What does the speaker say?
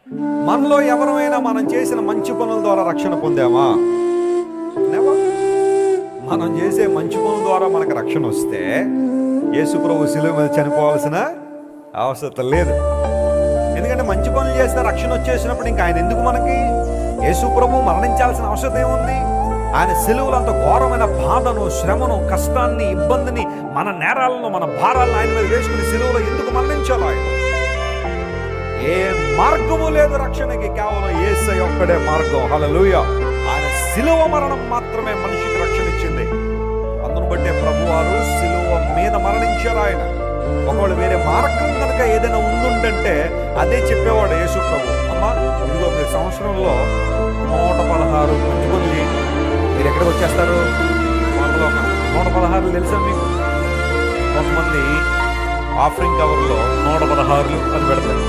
మనలో ఎవరైనా మనం చేసిన మంచి పనుల ద్వారా రక్షణ పొందామా? నెవర్. మనం చేసే మంచి పనుల ద్వారా మనకు రక్షణ వస్తే యేసు ప్రభు శిలువ మీద చనిపోవాల్సిన అవసరం లేదు. ఎందుకంటే మంచి పనులు చేస్తే రక్షణ వచ్చేసినప్పుడు ఇంకా ఆయన ఎందుకు మనకి? యేసు ప్రభు మరణించాల్సిన అవసరం ఏముంది? ఆయన శిలువలో అంత ఘోరమైన బాధను, శ్రమను, కష్టాన్ని, ఇబ్బందిని, మన నేరాలను, మన భారాలను ఆయన మీద వేసుకుని శిలువలో ఎందుకు మరణించాలో? ఆయన ఏ మార్గము లేదు రక్షణకి, కేవలం యేసయ్య ఒక్కడే మార్గం. హల్లెలూయా. ఆయన శిలువ మరణం మాత్రమే మనిషికి రక్షణ ఇచ్చింది. అందును బట్టే ప్రభువారు శిలువ మీద మరణించారు. ఆయన ఒకవేళ వేరే మార్గం కనుక ఏదైనా ఉండుంటే అదే చెప్పేవాడు యేసు ప్రభు. అమ్మా, ఇదిగో మీరు సంవత్సరంలో 116 మంచి పనులు చేయండి, మీరు ఎక్కడికి వచ్చేస్తారు? 116 తెలుసా మీకు? కొంతమంది ఆఫరింగ్ కవర్లో 116 అని పెడతారు.